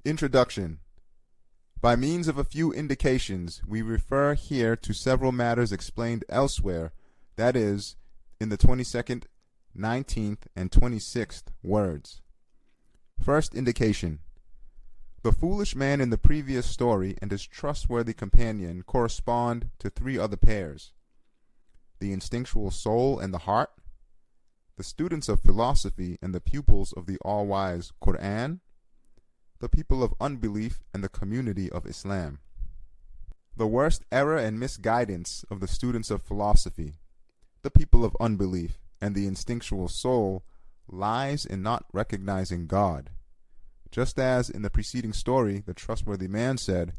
Introduction. By means of a few indications, we refer here to several matters explained elsewhere, that is, in the 22nd, 19th, and 26th words. First indication. The foolish man in the previous story and his trustworthy companion correspond to three other pairs: the instinctual soul and the heart, the students of philosophy and the pupils of the all-wise Quran, the people of unbelief and the community of Islam. The worst error and misguidance of the students of philosophy, the people of unbelief, and the instinctual soul lies in not recognizing God. Just as in the preceding story the trustworthy man said,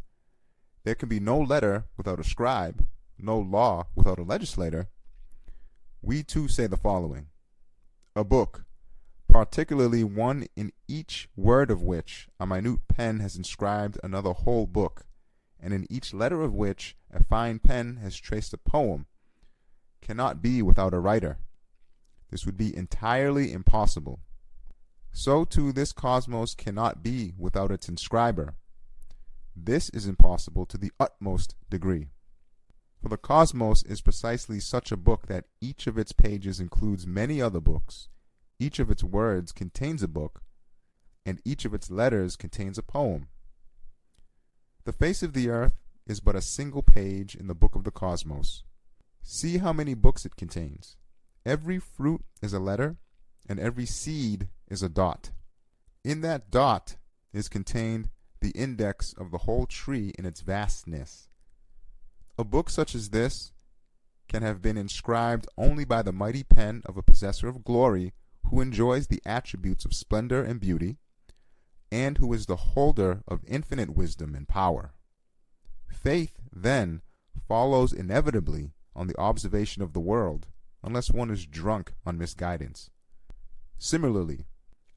"There can be no letter without a scribe, no law without a legislator," we too say the following: a book, particularly one in each word of which a minute pen has inscribed another whole book, and in each letter of which a fine pen has traced a poem, cannot be without a writer. This would be entirely impossible. So too this cosmos cannot be without its inscriber. This is impossible to the utmost degree. For the cosmos is precisely such a book that each of its pages includes many other books, each of its words contains a book, and each of its letters contains a poem. The face of the earth is but a single page in the book of the cosmos. See how many books it contains. Every fruit is a letter, and every seed is a dot. In that dot is contained the index of the whole tree in its vastness. A book such as this can have been inscribed only by the mighty pen of a possessor of glory who enjoys the attributes of splendor and beauty, and who is the holder of infinite wisdom and power. Faith, then, follows inevitably on the observation of the world, unless one is drunk on misguidance. Similarly,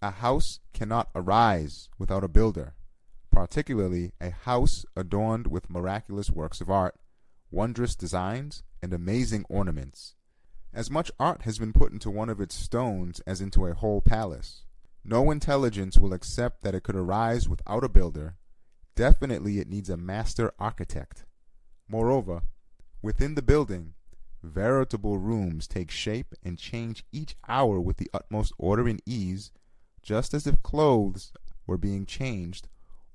a house cannot arise without a builder, particularly a house adorned with miraculous works of art, wondrous designs, and amazing ornaments. As much art has been put into one of its stones as into a whole palace. No intelligence will accept that it could arise without a builder. Definitely it needs a master architect. Moreover, within the building, veritable rooms take shape and change each hour with the utmost order and ease, just as if clothes were being changed,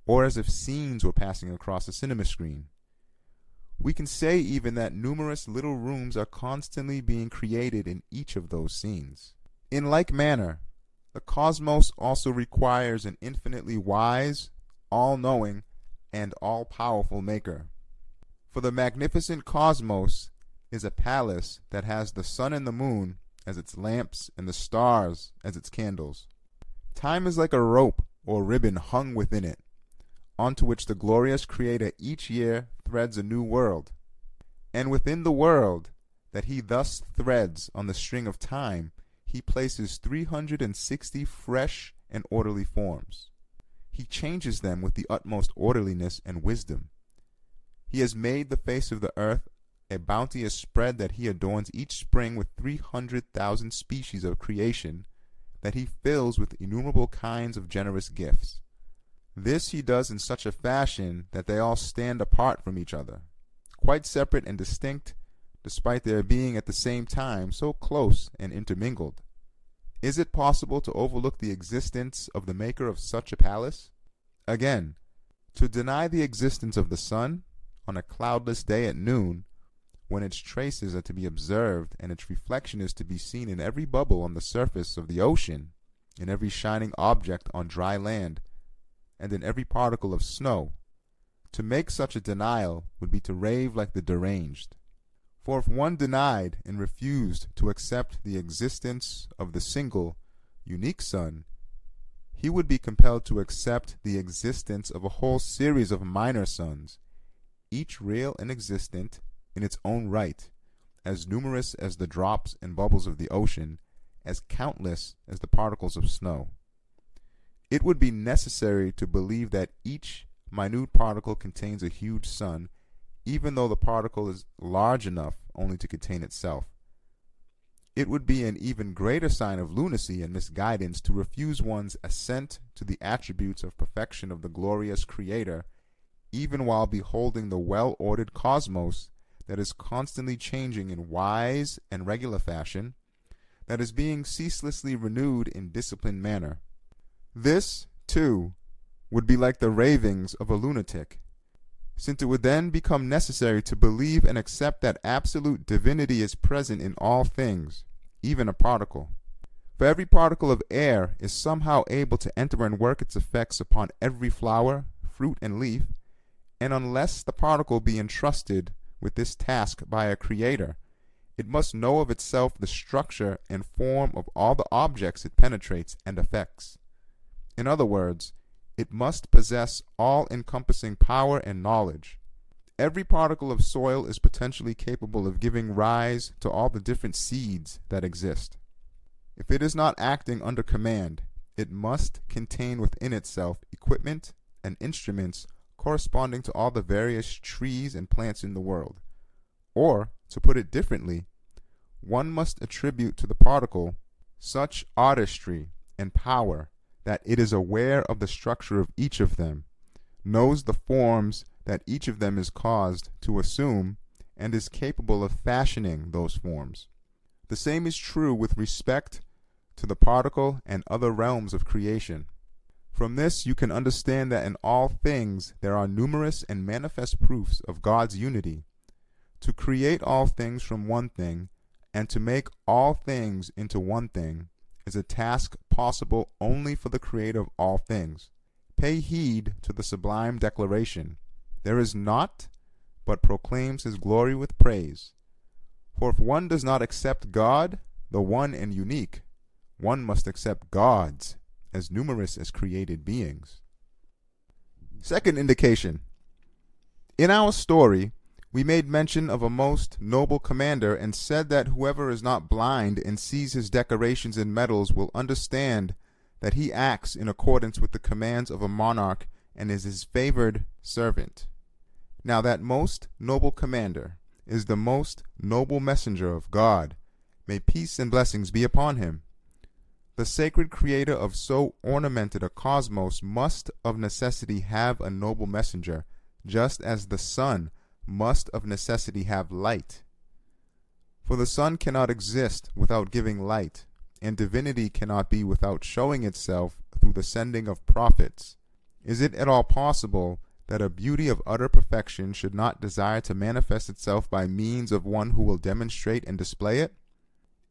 or as if scenes were passing across a cinema screen. We can say even that numerous little rooms are constantly being created in each of those scenes. In like manner, the cosmos also requires an infinitely wise, all-knowing, and all-powerful maker. For the magnificent cosmos is a palace that has the sun and the moon as its lamps and the stars as its candles. Time is like a rope or ribbon hung within it, onto which the glorious Creator each year threads a new world. And within the world that he thus threads on the string of time, he places 360 fresh and orderly forms. He changes them with the utmost orderliness and wisdom. He has made the face of the earth a bounteous spread that he adorns each spring with 300,000 species of creation, that he fills with innumerable kinds of generous gifts. This he does in such a fashion that they all stand apart from each other, quite separate and distinct, despite their being at the same time so close and intermingled. Is it possible to overlook the existence of the maker of such a palace? Again, to deny the existence of the sun on a cloudless day at noon, when its traces are to be observed and its reflection is to be seen in every bubble on the surface of the ocean, in every shining object on dry land, and in every particle of snow. To make such a denial would be to rave like the deranged. For if one denied and refused to accept the existence of the single, unique sun, he would be compelled to accept the existence of a whole series of minor suns, each real and existent in its own right, as numerous as the drops and bubbles of the ocean, as countless as the particles of snow. It would be necessary to believe that each minute particle contains a huge sun, even though the particle is large enough only to contain itself. it would be an even greater sign of lunacy and misguidance to refuse one's assent to the attributes of perfection of the glorious Creator, even while beholding the well-ordered cosmos that is constantly changing in wise and regular fashion, that is being ceaselessly renewed in disciplined manner. This, too, would be like the ravings of a lunatic, since it would then become necessary to believe and accept that absolute divinity is present in all things, even a particle. For every particle of air is somehow able to enter and work its effects upon every flower, fruit, and leaf, and unless the particle be entrusted with this task by a creator, it must know of itself the structure and form of all the objects it penetrates and affects. In other words, it must possess all-encompassing power and knowledge. Every particle of soil is potentially capable of giving rise to all the different seeds that exist. If it is not acting under command, it must contain within itself equipment and instruments corresponding to all the various trees and plants in the world. Or, to put it differently, one must attribute to the particle such artistry and power that it is aware of the structure of each of them, knows the forms that each of them is caused to assume, and is capable of fashioning those forms. The same is true with respect to the particle and other realms of creation. From this you can understand that in all things there are numerous and manifest proofs of God's unity. To create all things from one thing, and to make all things into one thing, is a task possible only for the Creator of all things. Pay heed to the sublime declaration, "There is naught but proclaims his glory with praise." For if one does not accept God, the one and unique, one must accept gods, as numerous as created beings. Second indication. In our story, we made mention of a most noble commander and said that whoever is not blind and sees his decorations and medals will understand that he acts in accordance with the commands of a monarch and is his favored servant. Now that most noble commander is the most noble messenger of God. May peace and blessings be upon him. The sacred creator of so ornamented a cosmos must of necessity have a noble messenger, just as the sun must of necessity have light. For the sun cannot exist without giving light, and divinity cannot be without showing itself through the sending of prophets. Is it at all possible that a beauty of utter perfection should not desire to manifest itself by means of one who will demonstrate and display it?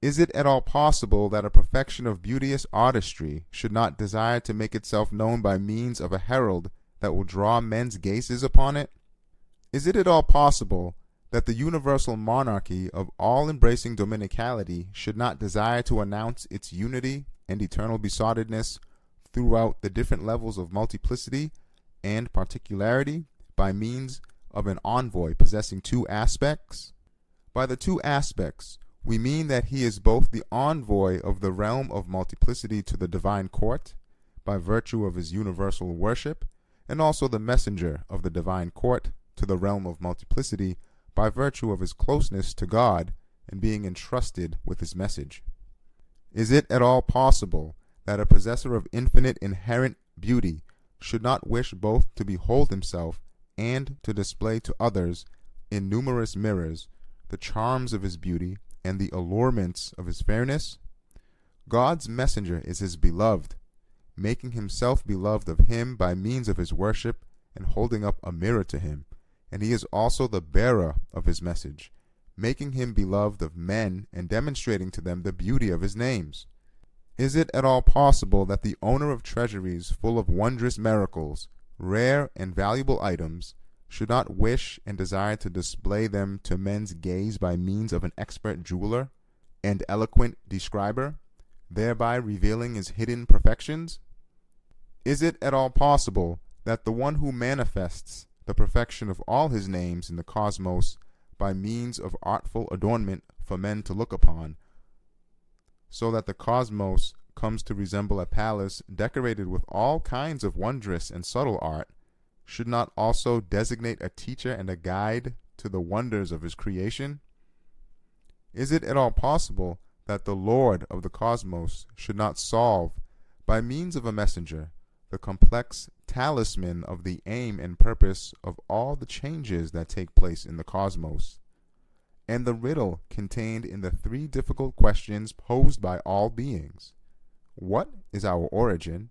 Is it at all possible that a perfection of beauteous artistry should not desire to make itself known by means of a herald that will draw men's gazes upon it? Is it at all possible that the universal monarchy of all-embracing dominicality should not desire to announce its unity and eternal besottedness throughout the different levels of multiplicity and particularity by means of an envoy possessing two aspects? By the two aspects, we mean that he is both the envoy of the realm of multiplicity to the divine court, by virtue of his universal worship, and also the messenger of the divine court to the realm of multiplicity, by virtue of his closeness to God and being entrusted with his message. Is it at all possible that a possessor of infinite inherent beauty should not wish both to behold himself and to display to others in numerous mirrors the charms of his beauty and the allurements of his fairness? God's messenger is his beloved, making himself beloved of him by means of his worship and holding up a mirror to him, and he is also the bearer of his message, making him beloved of men and demonstrating to them the beauty of his names. Is it at all possible that the owner of treasuries full of wondrous miracles, rare and valuable items, should not wish and desire to display them to men's gaze by means of an expert jeweler and eloquent describer, thereby revealing his hidden perfections? Is it at all possible that the one who manifests the perfection of all his names in the cosmos by means of artful adornment for men to look upon, so that the cosmos comes to resemble a palace decorated with all kinds of wondrous and subtle art, should not also designate a teacher and a guide to the wonders of his creation? Is it at all possible that the Lord of the cosmos should not solve, by means of a messenger, the complex talisman of the aim and purpose of all the changes that take place in the cosmos, and the riddle contained in the three difficult questions posed by all beings. What is our origin?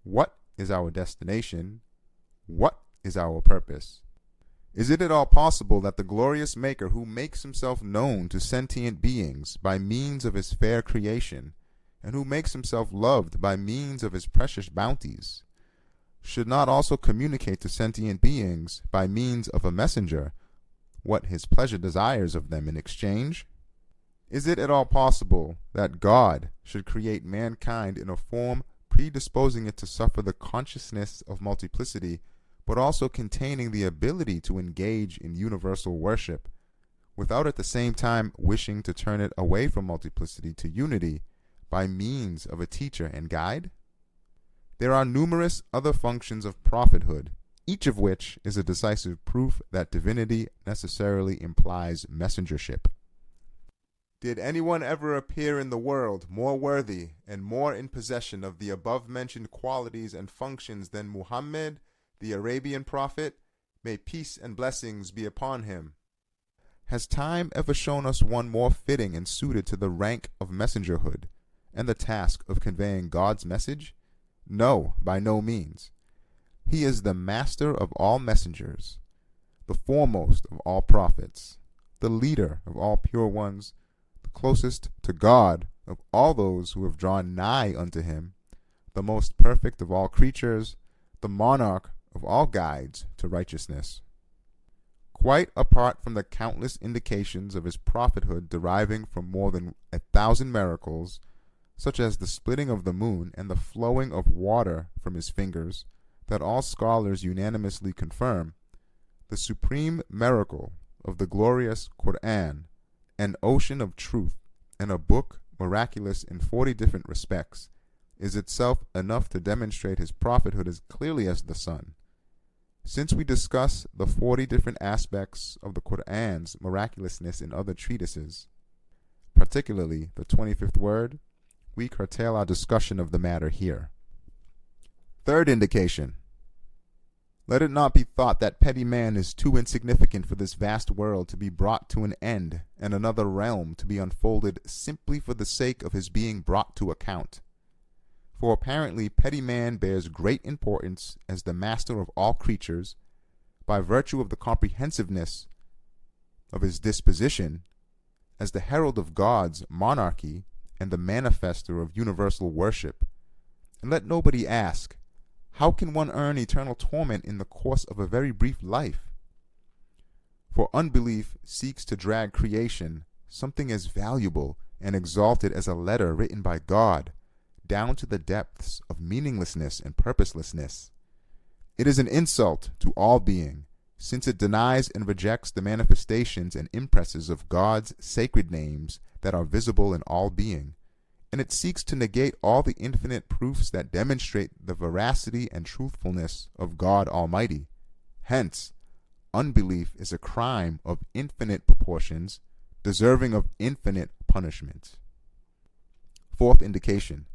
What is our destination? What is our purpose? Is it at all possible that the glorious Maker, who makes himself known to sentient beings by means of his fair creation, and who makes himself loved by means of his precious bounties, should not also communicate to sentient beings by means of a messenger what his pleasure desires of them in exchange? Is it at all possible that God should create mankind in a form predisposing it to suffer the consciousness of multiplicity, but also containing the ability to engage in universal worship, without at the same time wishing to turn it away from multiplicity to unity by means of a teacher and guide? There are numerous other functions of prophethood, each of which is a decisive proof that divinity necessarily implies messengership. Did anyone ever appear in the world more worthy and more in possession of the above-mentioned qualities and functions than Muhammad, the Arabian prophet? May peace and blessings be upon him. Has time ever shown us one more fitting and suited to the rank of messengerhood and the task of conveying God's message? No, by no means. He is the master of all messengers, the foremost of all prophets, the leader of all pure ones, the closest to God of all those who have drawn nigh unto him, the most perfect of all creatures, the monarch of all guides to righteousness. Quite apart from the countless indications of his prophethood deriving from more than 1,000 miracles, such as the splitting of the moon and the flowing of water from his fingers, that all scholars unanimously confirm, the supreme miracle of the glorious Quran, an ocean of truth and a book miraculous in 40 different respects, is itself enough to demonstrate his prophethood as clearly as the sun. Since we discuss the 40 different aspects of the Quran's miraculousness in other treatises, particularly the 25th word, we curtail our discussion of the matter here. Third indication. Let it not be thought that petty man is too insignificant for this vast world to be brought to an end and another realm to be unfolded simply for the sake of his being brought to account. For apparently petty man bears great importance as the master of all creatures, by virtue of the comprehensiveness of his disposition, as the herald of God's monarchy and the manifester of universal worship. And let nobody ask, how can one earn eternal torment in the course of a very brief life? For unbelief seeks to drag creation, something as valuable and exalted as a letter written by God, down to the depths of meaninglessness and purposelessness. It is an insult to all being, since it denies and rejects the manifestations and impresses of God's sacred names that are visible in all being, and it seeks to negate all the infinite proofs that demonstrate the veracity and truthfulness of God Almighty. Hence, unbelief is a crime of infinite proportions, deserving of infinite punishment. Fourth indication.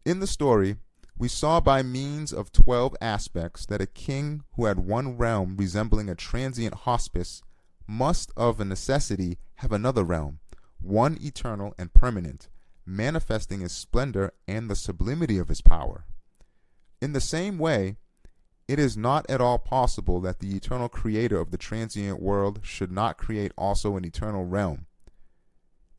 In the story, we saw by means of 12 aspects that a king who had one realm resembling a transient hospice must of a necessity have another realm, one eternal and permanent, manifesting his splendor and the sublimity of his power. In the same way, it is not at all possible that the eternal creator of the transient world should not create also an eternal realm.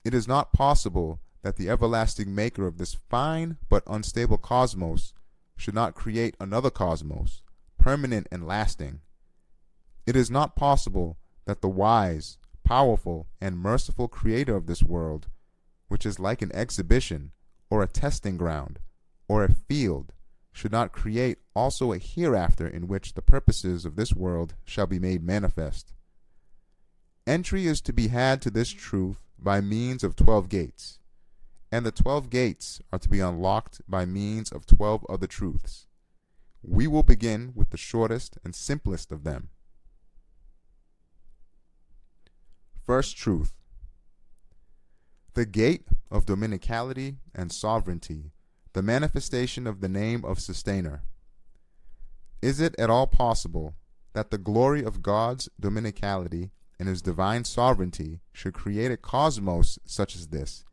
It is not possible that the everlasting maker of this fine but unstable cosmos should not create another cosmos, permanent and lasting. It is not possible that the wise, powerful, and merciful creator of this world, which is like an exhibition, or a testing ground, or a field, should not create also a hereafter in which the purposes of this world shall be made manifest. Entry is to be had to this truth by means of 12 gates, and the 12 gates are to be unlocked by means of 12 other truths. We will begin with the shortest and simplest of them. First truth. The gate of dominicality and sovereignty, the manifestation of the name of sustainer. Is it at all possible that the glory of God's dominicality and his divine sovereignty should create a cosmos such as this,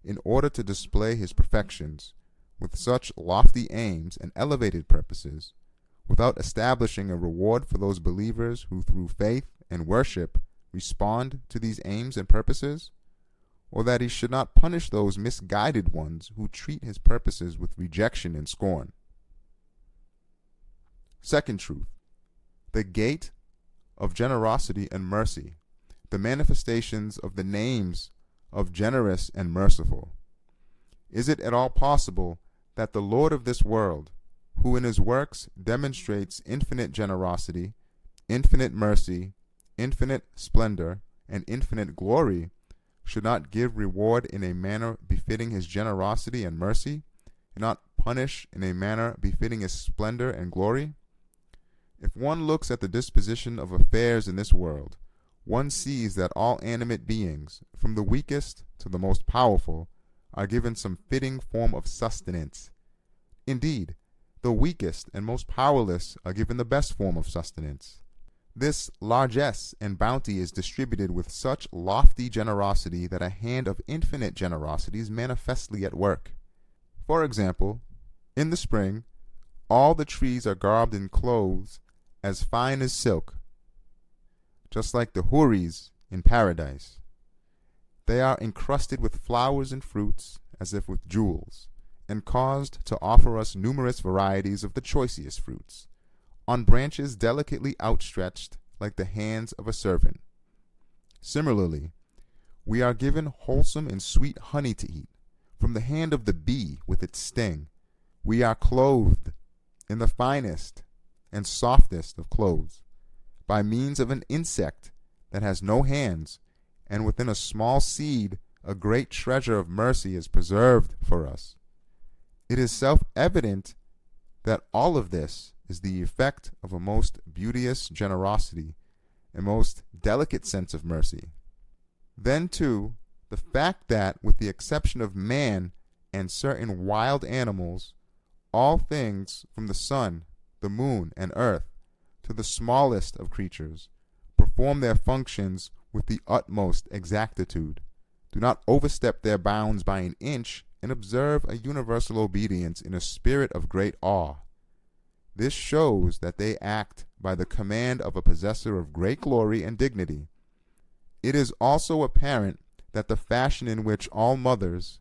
in order to display his perfections, with such lofty aims and elevated purposes, without establishing a reward for those believers who through faith and worship respond to these aims and purposes? Or that he should not punish those misguided ones who treat his purposes with rejection and scorn? Second truth, the gate of generosity and mercy, the manifestations of the names of generous and merciful. Is it at all possible that the Lord of this world, who in his works demonstrates infinite generosity, infinite mercy, infinite splendor, and infinite glory, should not give reward in a manner befitting his generosity and mercy, and not punish in a manner befitting his splendor and glory? If one looks at the disposition of affairs in this world, one sees that all animate beings, from the weakest to the most powerful, are given some fitting form of sustenance. Indeed, the weakest and most powerless are given the best form of sustenance. This largesse and bounty is distributed with such lofty generosity that a hand of infinite generosity is manifestly at work. For example, in the spring, all the trees are garbed in clothes as fine as silk, just like the houris in paradise. They are encrusted with flowers and fruits, as if with jewels, and caused to offer us numerous varieties of the choicest fruits, on branches delicately outstretched like the hands of a servant. Similarly, we are given wholesome and sweet honey to eat, from the hand of the bee with its sting. We are clothed in the finest and softest of clothes, by means of an insect that has no hands, and within a small seed a great treasure of mercy is preserved for us. It is self-evident that all of this is the effect of a most beauteous generosity, a most delicate sense of mercy. Then, too, the fact that, with the exception of man and certain wild animals, all things from the sun, the moon, and earth, to the smallest of creatures, perform their functions with the utmost exactitude, do not overstep their bounds by an inch, and observe a universal obedience in a spirit of great awe. This shows that they act by the command of a possessor of great glory and dignity. It is also apparent that the fashion in which all mothers,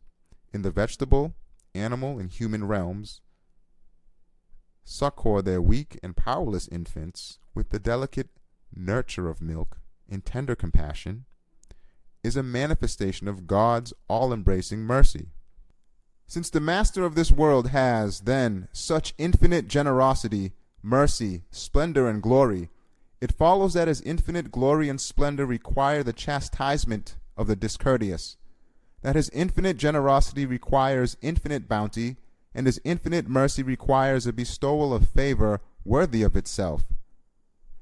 in the vegetable, animal, and human realms, succor their weak and powerless infants with the delicate nurture of milk and tender compassion, is a manifestation of God's all-embracing mercy. Since the master of this world has, then, such infinite generosity, mercy, splendor, and glory, it follows that his infinite glory and splendor require the chastisement of the discourteous, that his infinite generosity requires infinite bounty, and his infinite mercy requires a bestowal of favor worthy of itself.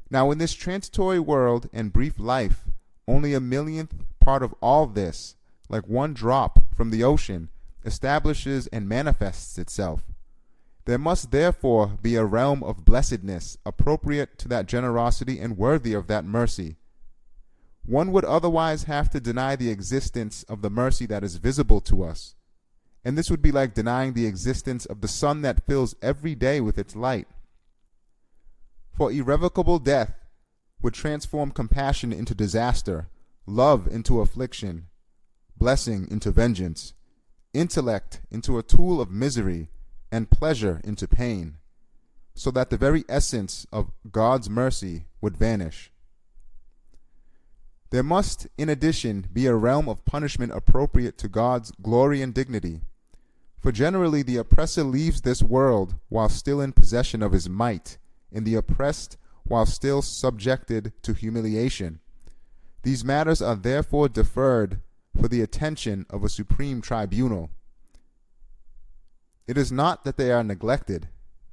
Now, in this transitory world and brief life, only a millionth part of all this, like one drop from the ocean, establishes and manifests itself. There must therefore be a realm of blessedness appropriate to that generosity and worthy of that mercy. One would otherwise have to deny the existence of the mercy that is visible to us, and this would be like denying the existence of the sun that fills every day with its light. For irrevocable death would transform compassion into disaster, love into affliction, blessing into vengeance, intellect into a tool of misery, and pleasure into pain, so that the very essence of God's mercy would vanish. There must, in addition, be a realm of punishment appropriate to God's glory and dignity, for generally the oppressor leaves this world while still in possession of his might, and the oppressed while still subjected to humiliation. These matters are therefore deferred for the attention of a supreme tribunal. It is not that they are neglected.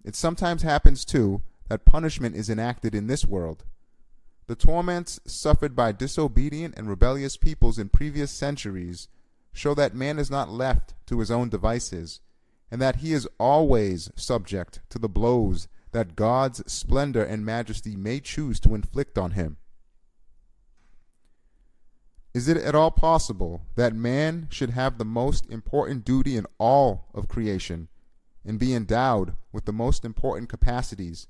It sometimes happens, too, that punishment is enacted in this world. The torments suffered by disobedient and rebellious peoples in previous centuries show that man is not left to his own devices, and that he is always subject to the blows that God's splendor and majesty may choose to inflict on him. Is it at all possible that man should have the most important duty in all of creation and be endowed with the most important capacities,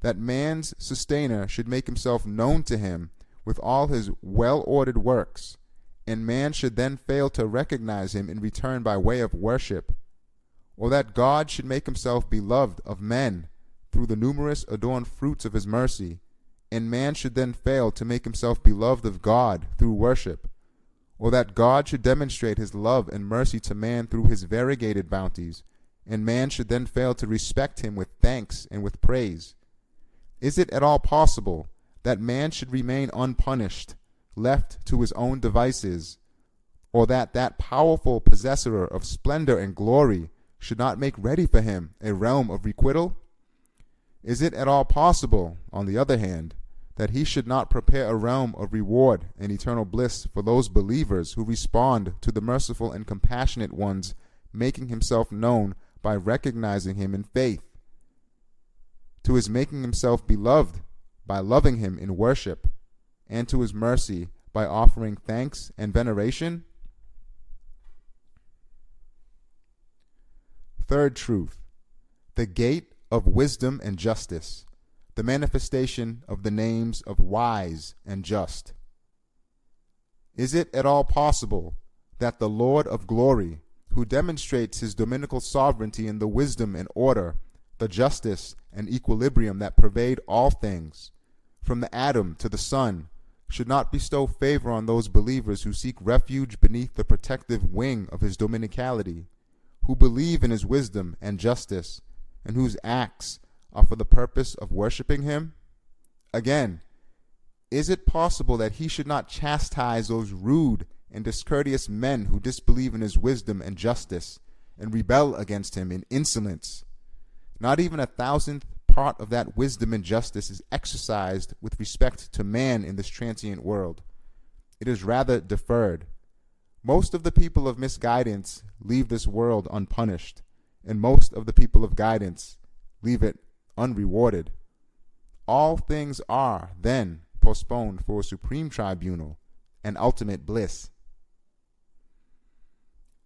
that man's sustainer should make himself known to him with all his well-ordered works, and man should then fail to recognize him in return by way of worship, or that God should make himself beloved of men through the numerous adorned fruits of his mercy, and man should then fail to make himself beloved of God through worship, or that God should demonstrate his love and mercy to man through his variegated bounties, and man should then fail to respect him with thanks and with praise? Is it at all possible that man should remain unpunished, left to his own devices, or that that powerful possessor of splendor and glory should not make ready for him a realm of requital? Is it at all possible, on the other hand, that he should not prepare a realm of reward and eternal bliss for those believers who respond to the merciful and compassionate one's making himself known by recognizing him in faith, to his making himself beloved by loving him in worship, and to his mercy by offering thanks and veneration? Third truth, the gate of wisdom and justice, the manifestation of the names of wise and just. Is it at all possible that the Lord of glory, who demonstrates his dominical sovereignty in the wisdom and order, the justice and equilibrium that pervade all things, from the atom to the sun, should not bestow favor on those believers who seek refuge beneath the protective wing of his dominicality, who believe in his wisdom and justice, and whose acts are for the purpose of worshiping him? Again, is it possible that he should not chastise those rude and discourteous men who disbelieve in his wisdom and justice, and rebel against him in insolence? Not even 1,000th part of that wisdom and justice is exercised with respect to man in this transient world. It is rather deferred. Most of the people of misguidance leave this world unpunished, and most of the people of guidance leave it unrewarded. All things are, then, postponed for a supreme tribunal and ultimate bliss.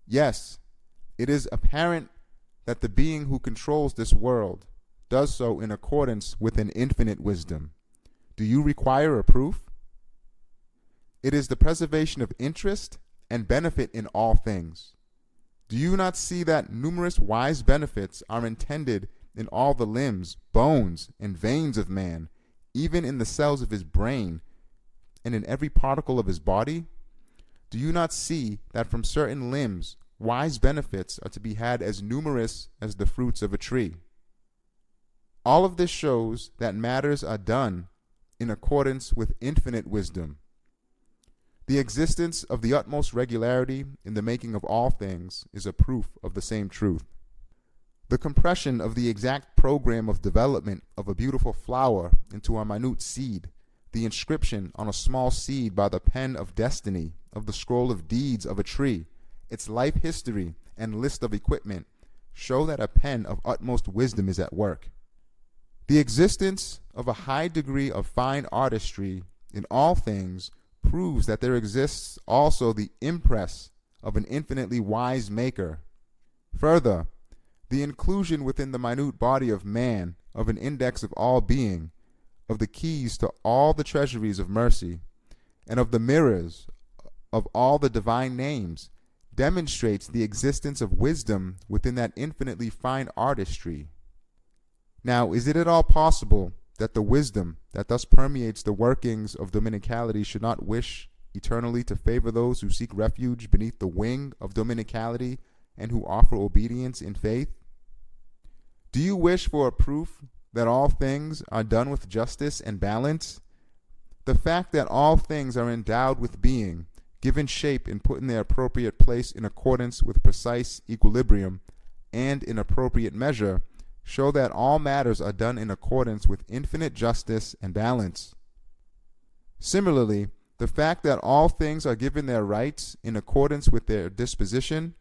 Yes, it is apparent that the being who controls this world does so in accordance with an infinite wisdom. Do you require a proof? It is the preservation of interest and benefit in all things. Do you not see that numerous wise benefits are intended in all the limbs, bones, and veins of man, even in the cells of his brain, and in every particle of his body? Do you not see that from certain limbs wise benefits are to be had as numerous as the fruits of a tree? All of this shows that matters are done in accordance with infinite wisdom. The existence of the utmost regularity in the making of all things is a proof of the same truth. The compression of the exact program of development of a beautiful flower into a minute seed, the inscription on a small seed by the pen of destiny of the scroll of deeds of a tree, its life history and list of equipment, show that a pen of utmost wisdom is at work. The existence of a high degree of fine artistry in all things proves that there exists also the impress of an infinitely wise maker. Further, the inclusion within the minute body of man of an index of all being, of the keys to all the treasuries of mercy, and of the mirrors of all the divine names, demonstrates the existence of wisdom within that infinitely fine artistry. Now, is it at all possible that the wisdom that thus permeates the workings of dominicality should not wish eternally to favor those who seek refuge beneath the wing of dominicality and who offer obedience in faith? Do you wish for a proof that all things are done with justice and balance? The fact that all things are endowed with being, given shape and put in their appropriate place in accordance with precise equilibrium and in appropriate measure, show that all matters are done in accordance with infinite justice and balance. Similarly, The fact that all things are given their rights in accordance with their disposition,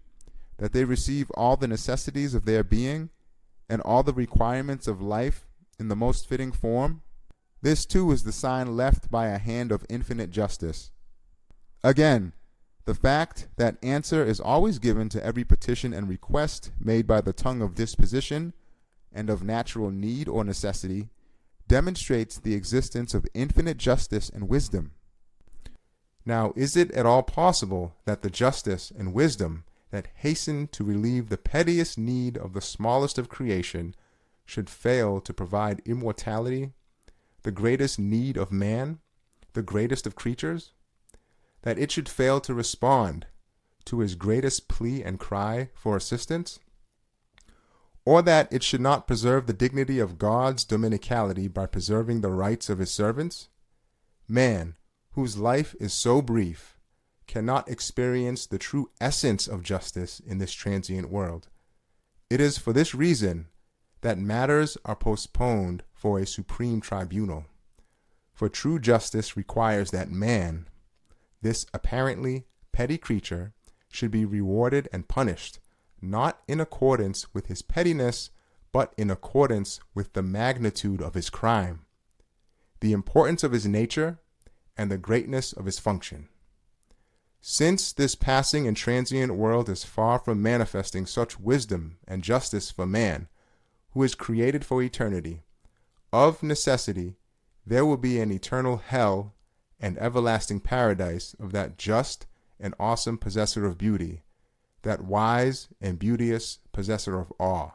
that they receive all the necessities of their being, and all the requirements of life in the most fitting form, this too is the sign left by a hand of infinite justice. Again, the fact that answer is always given to every petition and request made by the tongue of disposition and of natural need or necessity demonstrates the existence of infinite justice and wisdom. Now, is it at all possible that the justice and wisdom that hasten to relieve the pettiest need of the smallest of creation should fail to provide immortality, the greatest need of man, the greatest of creatures? That it should fail to respond to his greatest plea and cry for assistance? Or that it should not preserve the dignity of God's dominicality by preserving the rights of his servants? Man, whose life is so brief, cannot experience the true essence of justice in this transient world. It is for this reason that matters are postponed for a supreme tribunal. For true justice requires that man, this apparently petty creature, should be rewarded and punished, not in accordance with his pettiness, but in accordance with the magnitude of his crime, the importance of his nature, and the greatness of his function. Since this passing and transient world is far from manifesting such wisdom and justice for man, who is created for eternity, of necessity there will be an eternal hell and everlasting paradise of that just and awesome possessor of beauty, that wise and beauteous possessor of awe.